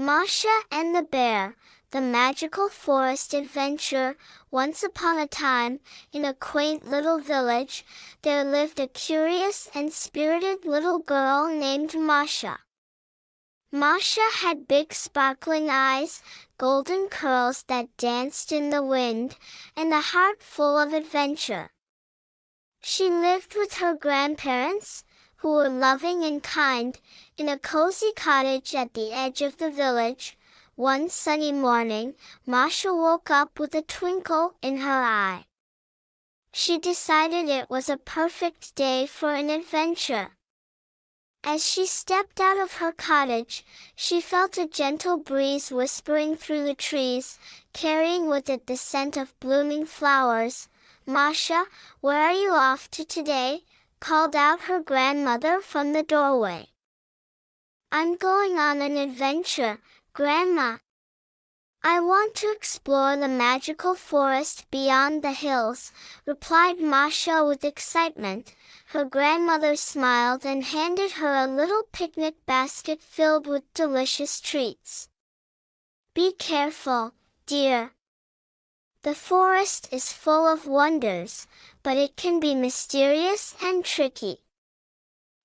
Masha and the Bear, the magical forest adventure. Once upon a time, in a quaint little village, there lived a curious and spirited little girl named Masha. Masha had big sparkling eyes, golden curls that danced in the wind, and a heart full of adventure. She lived with her grandparents, who were loving and kind, in a cozy cottage at the edge of the village. One sunny morning, Masha woke up with a twinkle in her eye. She decided it was a perfect day for an adventure. As she stepped out of her cottage, she felt a gentle breeze whispering through the trees, carrying with it the scent of blooming flowers. "Masha, where are you off to today?" called out her grandmother from the doorway. "I'm going on an adventure, Grandma. I want to explore the magical forest beyond the hills," replied Masha with excitement. Her grandmother smiled and handed her a little picnic basket filled with delicious treats. "Be careful, dear. The forest is full of wonders, but it can be mysterious and tricky.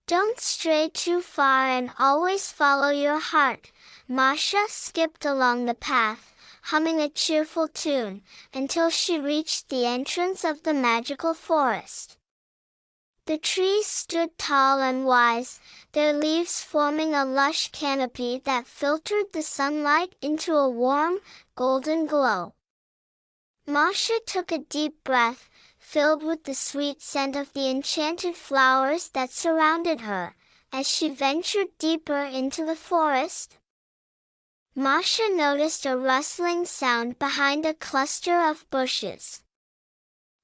Don't stray too far and always follow your heart." Masha skipped along the path, humming a cheerful tune, until she reached the entrance of the magical forest. The trees stood tall and wise, their leaves forming a lush canopy that filtered the sunlight into a warm, golden glow. Masha took a deep breath, filled with the sweet scent of the enchanted flowers that surrounded her. As she ventured deeper into the forest, Masha noticed a rustling sound behind a cluster of bushes.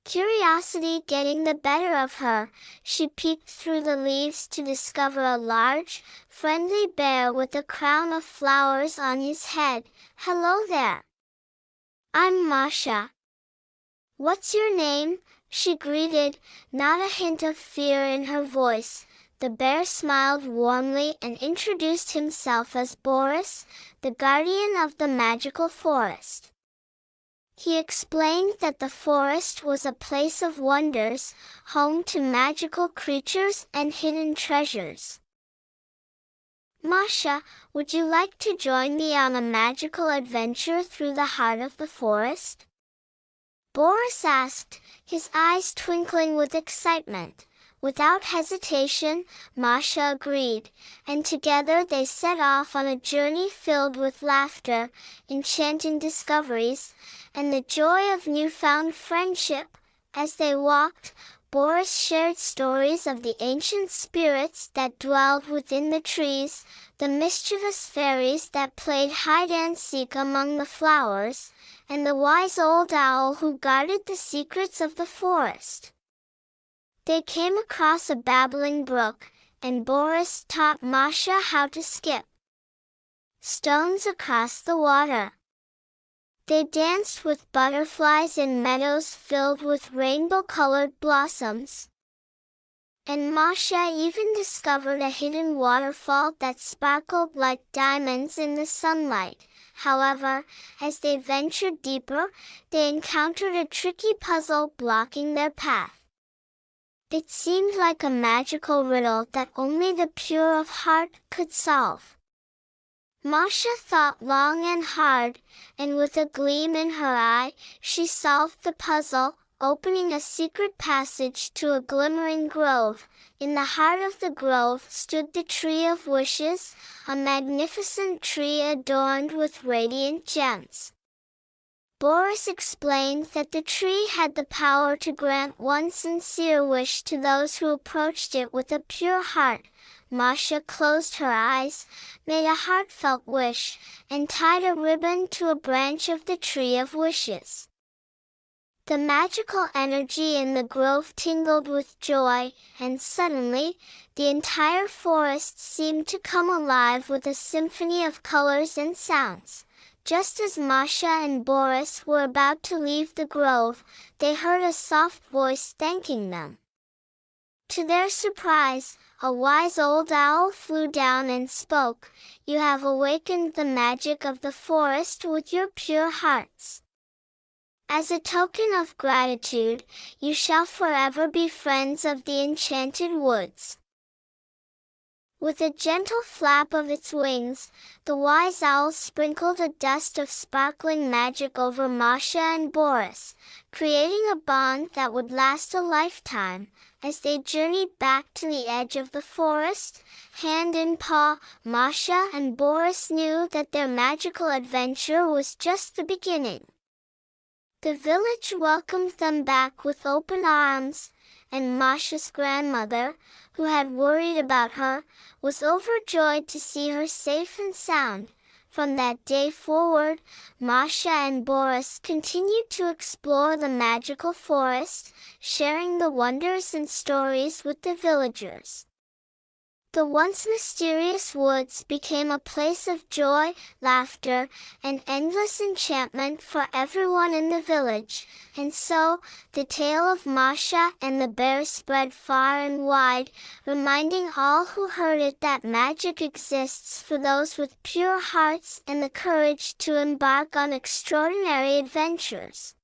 Curiosity getting the better of her, she peeked through the leaves to discover a large, friendly bear with a crown of flowers on his head. "Hello there. I'm Masha. What's your name?" she greeted, not a hint of fear in her voice. The bear smiled warmly and introduced himself as Boris, the guardian of the magical forest. He explained that the forest was a place of wonders, home to magical creatures and hidden treasures. "Masha, would you like to join me on a magical adventure through the heart of the forest?" Boris asked, his eyes twinkling with excitement. Without hesitation, Masha agreed, and together they set off on a journey filled with laughter, enchanting discoveries, and the joy of newfound friendship. As they walked, Boris shared stories of the ancient spirits that dwelled within the trees, the mischievous fairies that played hide-and-seek among the flowers, and the wise old owl who guarded the secrets of the forest. They came across a babbling brook, and Boris taught Masha how to skip stones across the water. They danced with butterflies in meadows filled with rainbow-colored blossoms. And Masha even discovered a hidden waterfall that sparkled like diamonds in the sunlight. However, as they ventured deeper, they encountered a tricky puzzle blocking their path. It seemed like a magical riddle that only the pure of heart could solve. Masha thought long and hard, and with a gleam in her eye, she solved the puzzle, opening a secret passage to a glimmering grove. In the heart of the grove stood the Tree of Wishes, a magnificent tree adorned with radiant gems. Boris explained that the tree had the power to grant one sincere wish to those who approached it with a pure heart. Masha closed her eyes, made a heartfelt wish, and tied a ribbon to a branch of the Tree of Wishes. The magical energy in the grove tingled with joy, and suddenly, the entire forest seemed to come alive with a symphony of colors and sounds. Just as Masha and Boris were about to leave the grove, they heard a soft voice thanking them. To their surprise, a wise old owl flew down and spoke, "You have awakened the magic of the forest with your pure hearts. As a token of gratitude, you shall forever be friends of the enchanted woods." With a gentle flap of its wings, the wise owl sprinkled a dust of sparkling magic over Masha and Boris, creating a bond that would last a lifetime. As they journeyed back to the edge of the forest, hand in paw, Masha and Boris knew that their magical adventure was just the beginning. The village welcomed them back with open arms, and Masha's grandmother, who had worried about her, was overjoyed to see her safe and sound. From that day forward, Masha and Boris continued to explore the magical forest, sharing the wonders and stories with the villagers. The once mysterious woods became a place of joy, laughter, and endless enchantment for everyone in the village, and so, the tale of Masha and the Bear spread far and wide, reminding all who heard it that magic exists for those with pure hearts and the courage to embark on extraordinary adventures.